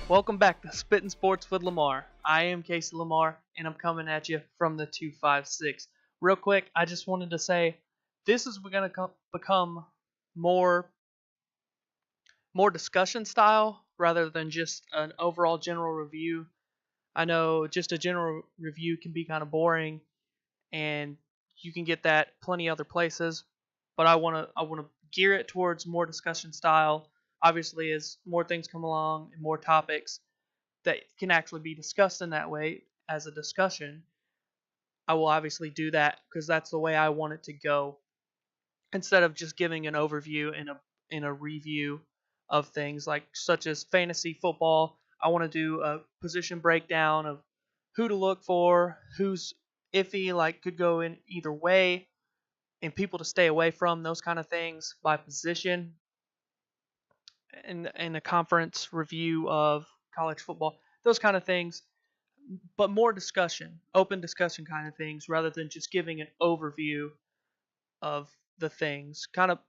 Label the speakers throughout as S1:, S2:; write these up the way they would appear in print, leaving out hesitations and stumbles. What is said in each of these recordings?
S1: Welcome back to Spittin' Sports with Lamar. I am Casey Lamar, and I'm coming at you from the 256. Real quick, I just wanted to say this is going to become more discussion style rather than just an overall general review. I know just a general review can be kind of boring, and you can get that plenty other places. But I want to gear it towards more discussion style. Obviously, as more things come along and more topics that can actually be discussed in that way as a discussion, I will obviously do that because that's the way I want it to go. Instead of just giving an overview and a review of things like such as fantasy football, I want to do a position breakdown of who to look for, who's iffy, like could go in either way, and people to stay away from, those kind of things by position, and a conference review of college football, those kind of things, but more discussion, open discussion kind of things, rather than just giving an overview of the things. Kind of,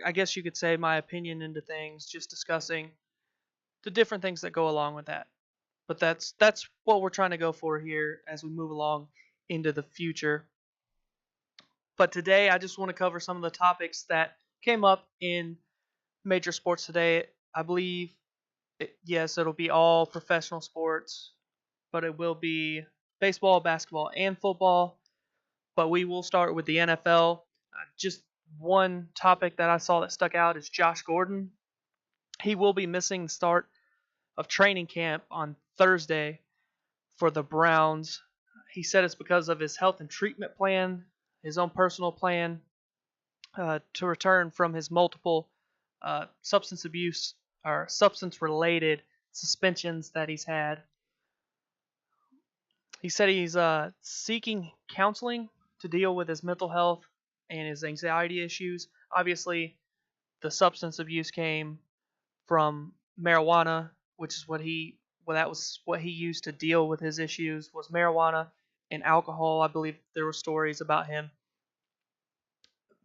S1: I guess you could say, my opinion into things, just discussing the different things that go along with that. But that's what we're trying to go for here as we move along into the future. But today, I just want to cover some of the topics that came up in major sports today. I believe, yes, it'll be all professional sports, but it will be baseball, basketball, and football. But we will start with the NFL. Just one topic that I saw that stuck out is Josh Gordon. He will be missing the start of training camp on Thursday for the Browns. He said it's because of his health and treatment plan, his own personal plan to return from his multiple substance abuse or substance related suspensions that he's had. He said he's seeking counseling to deal with his mental health and his anxiety issues. Obviously, the substance abuse came from marijuana, which is that was what he used to deal with his issues, was marijuana and alcohol. I believe there were stories about him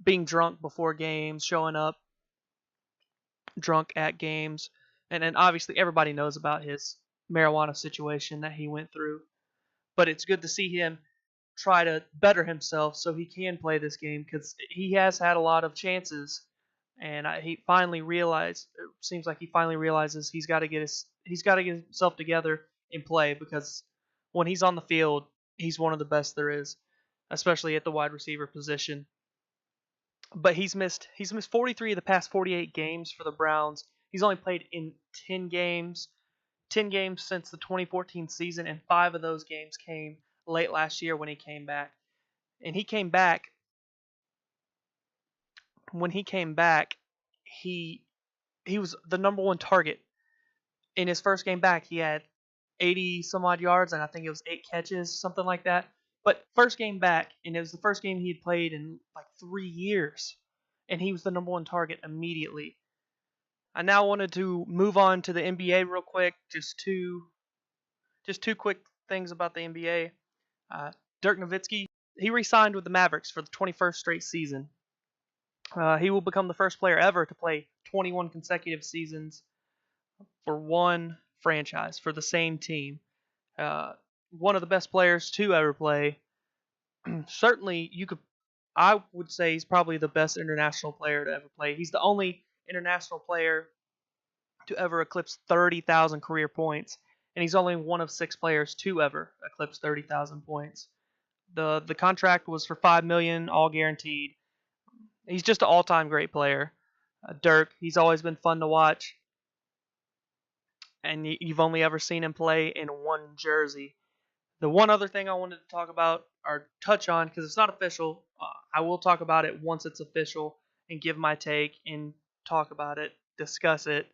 S1: being drunk before games, showing up drunk at games, and then obviously everybody knows about his marijuana situation that he went through. But it's good to see him try to better himself so he can play this game, because he has had a lot of chances, and he finally realized. It seems like he finally realizes he's got to get himself together and play, because when he's on the field, he's one of the best there is, especially at the wide receiver position. But he's missed 43 of the past 48 games for the Browns. He's only played in 10 games. 10 games since the 2014 season, and 5 of those games came late last year when he came back. And when he came back, he was the number one target. In his first game back, he had 80 some odd yards, and I think it was 8 catches, something like that. But first game back, and it was the first game he had played in like 3 years, and he was the number one target immediately. I now wanted to move on to the NBA real quick. Just two quick things about the NBA. Dirk Nowitzki, he re-signed with the Mavericks for the 21st straight season. He will become the first player ever to play 21 consecutive seasons for one franchise, for the same team. One of the best players to ever play. Certainly, I would say he's probably the best international player to ever play. He's the only international player to ever eclipse 30,000 career points, and he's only one of 6 players to ever eclipse 30,000 points. The contract was for $5 million, all guaranteed. He's just an all-time great player. Dirk, he's always been fun to watch, and you've only ever seen him play in one jersey. The one other thing I wanted to talk about or touch on, because it's not official, I will talk about it once it's official and give my take and talk about it, discuss it,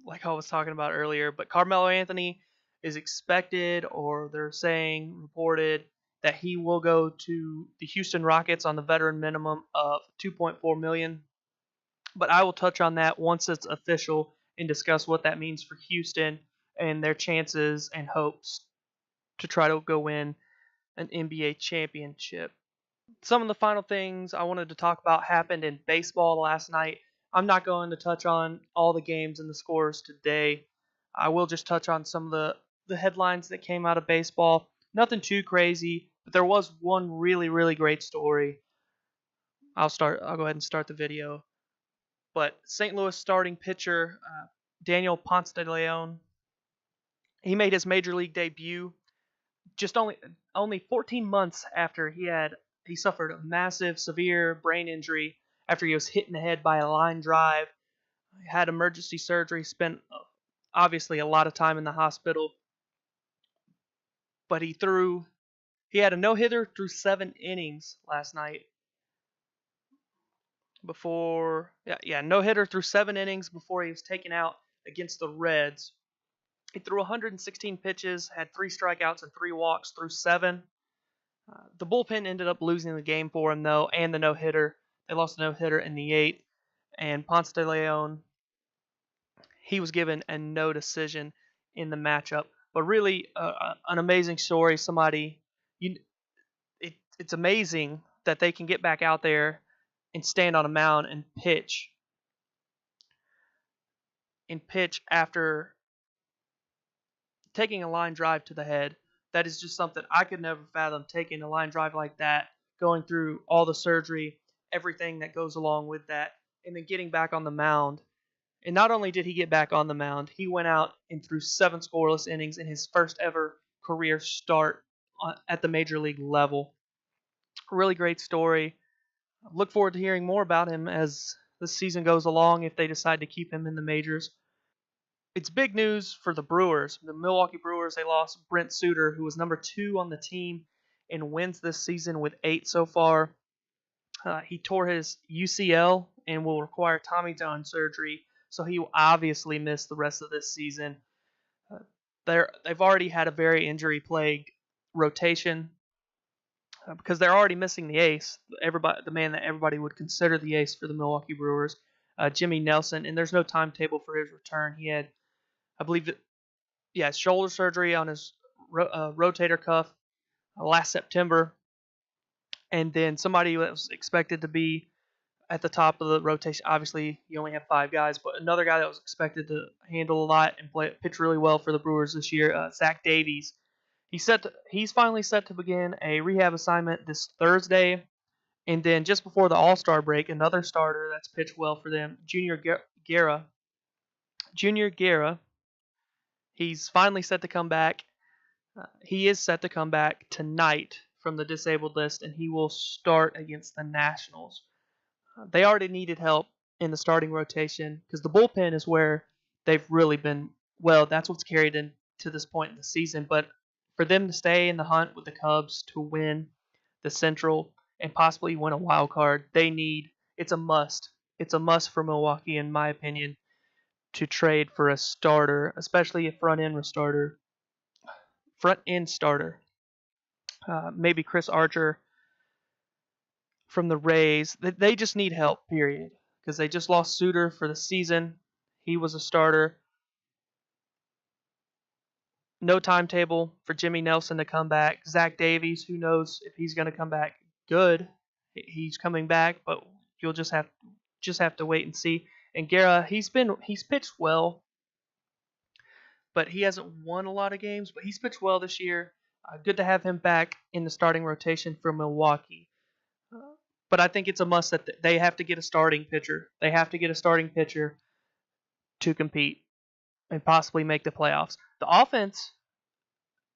S1: like I was talking about earlier. But Carmelo Anthony is expected, or they're saying, reported, that he will go to the Houston Rockets on the veteran minimum of $2.4 million. But I will touch on that once it's official and discuss what that means for Houston and their chances and hopes to try to go win an NBA championship. Some of the final things I wanted to talk about happened in baseball last night. I'm not going to touch on all the games and the scores today. I will just touch on some of the headlines that came out of baseball. Nothing too crazy, but there was one really, really great story. I'll go ahead and start the video. But St. Louis starting pitcher Daniel Ponce de Leon, he made his major league debut just only 14 months after he suffered a massive, severe brain injury after he was hit in the head by a line drive. He had emergency surgery, spent obviously a lot of time in the hospital, but he had a no-hitter through 7 innings last night before no-hitter through 7 innings before he was taken out against the Reds. He threw 116 pitches, had 3 strikeouts and 3 walks through 7. The bullpen ended up losing the game for him, though, and the no-hitter. They lost the no-hitter in the 8th, and Ponce de Leon, he was given a no decision in the matchup. But really, an amazing story. It's amazing that they can get back out there and stand on a mound and pitch after taking a line drive to the head. That is just something I could never fathom, taking a line drive like that, going through all the surgery, everything that goes along with that, and then getting back on the mound. And not only did he get back on the mound, he went out and threw 7 scoreless innings in his first ever career start at the major league level. Really great story. Look forward to hearing more about him as the season goes along if they decide to keep him in the majors. It's big news for the Brewers. The Milwaukee Brewers, they lost Brent Suter, who was number 2 on the team in wins this season with 8 so far. He tore his UCL and will require Tommy John surgery, so he will obviously miss the rest of this season. They've already had a very injury-plagued rotation because they're already missing the ace, the man that everybody would consider the ace for the Milwaukee Brewers, Jimmy Nelson, and there's no timetable for his return. He had, I believe, shoulder surgery on his rotator cuff last September, and then somebody that was expected to be at the top of the rotation. Obviously, you only have 5 guys, but another guy that was expected to handle a lot and pitch really well for the Brewers this year, Zach Davies. He's finally set to begin a rehab assignment this Thursday, and then just before the All-Star break, another starter that's pitched well for them, Junior Guerra. He's finally set to come back. He is set to come back tonight from the disabled list, and he will start against the Nationals. They already needed help in the starting rotation because the bullpen is where they've really been, well, that's what's carried them to this point in the season. But for them to stay in the hunt with the Cubs to win the Central and possibly win a wild card, it's a must. It's a must for Milwaukee, in my opinion, to trade for a starter, especially a front-end starter. Maybe Chris Archer from the Rays. They just need help, period, because they just lost Suter for the season. He was a starter. No timetable for Jimmy Nelson to come back. Zach Davies, who knows if he's going to come back good. He's coming back, but you'll just have to wait and see. And Guerra, he's pitched well, but he hasn't won a lot of games. But he's pitched well this year. Good to have him back in the starting rotation for Milwaukee. But I think it's a must that they have to get a starting pitcher. They have to get a starting pitcher to compete and possibly make the playoffs. The offense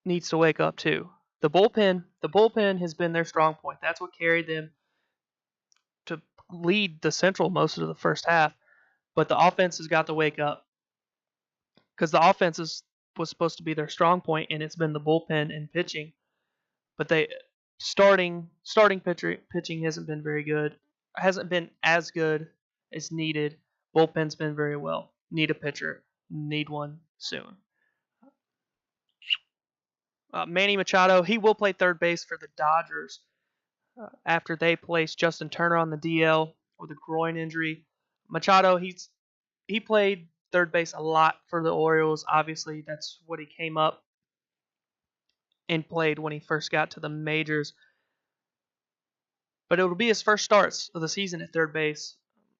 S1: needs to wake up too. The bullpen has been their strong point. That's what carried them to lead the Central most of the first half. But the offense has got to wake up because the offense was supposed to be their strong point, and it's been the bullpen and pitching. But starting pitching hasn't been very good. Hasn't been as good as needed. Bullpen's been very well. Need a pitcher. Need one soon. Manny Machado, he will play third base for the Dodgers after they place Justin Turner on the DL with a groin injury. Machado, he played third base a lot for the Orioles. Obviously, that's what he came up and played when he first got to the majors. But it will be his first starts of the season at third base.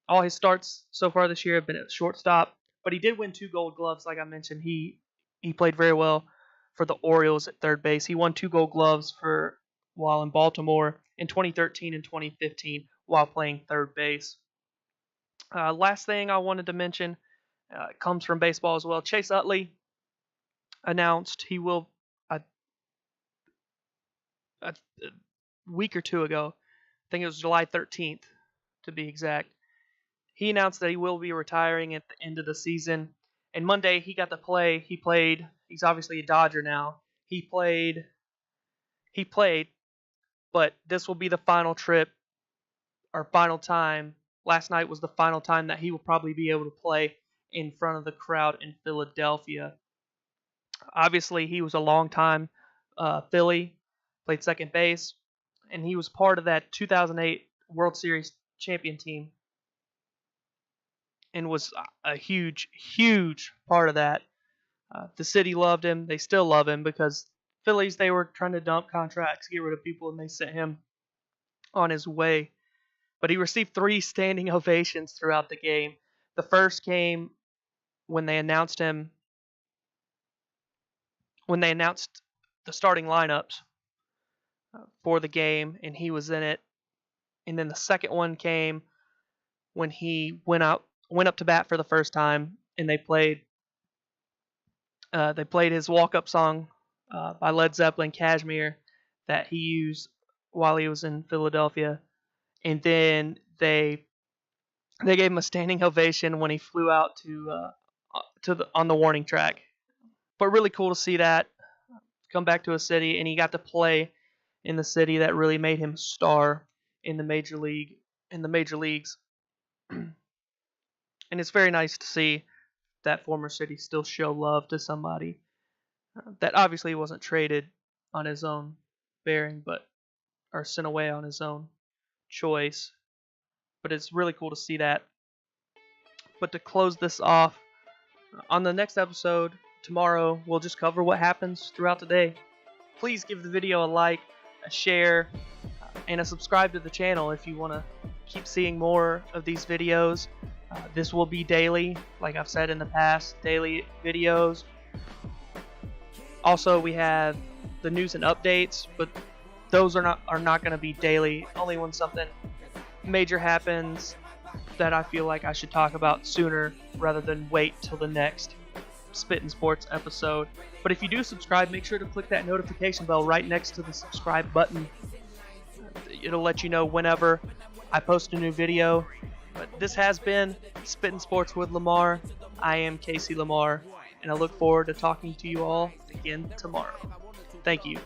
S1: All his starts so far this year have been at shortstop. But he did win 2 Gold Gloves, like I mentioned. He played very well for the Orioles at third base. He won 2 Gold Gloves for while in Baltimore in 2013 and 2015 while playing third base. Last thing I wanted to mention comes from baseball as well. Chase Utley announced he will a week or two ago. I think it was July 13th to be exact. He announced that he will be retiring at the end of the season. And Monday he got to play. He played. He's obviously a Dodger now. He played, but this will be the final trip or final time. Last night was the final time that he will probably be able to play in front of the crowd in Philadelphia. Obviously, he was a long time Philly, played second base, and he was part of that 2008 World Series champion team and was a huge, huge part of that. The city loved him. They still love him because Phillies, they were trying to dump contracts, get rid of people, and they sent him on his way. But he received 3 standing ovations throughout the game. The first came when they announced the starting lineups for the game, and he was in it. And then the second one came when he went up to bat for the first time, and they played his walk-up song by Led Zeppelin, Kashmir, that he used while he was in Philadelphia. And then they gave him a standing ovation when he flew out on the warning track. But really cool to see that come back to a city, and he got to play in the city that really made him a star in the major leagues. And it's very nice to see that former city still show love to somebody that obviously wasn't traded on his own bearing, or sent away on his own choice. But it's really cool to see that. But to close this off, on the next episode tomorrow, we'll just cover what happens throughout the day. Please give the video a like, a share, and a subscribe to the channel if you want to keep seeing more of these videos. This will be daily, like I've said in the past, daily videos. Also, we have the news and updates, but those are not going to be daily. Only when something major happens that I feel like I should talk about sooner rather than wait till the next Spittin' Sports episode. But if you do subscribe, make sure to click that notification bell right next to the subscribe button. It'll let you know whenever I post a new video. But this has been Spittin' Sports with Lamar. I am Casey Lamar, and I look forward to talking to you all again tomorrow. Thank you.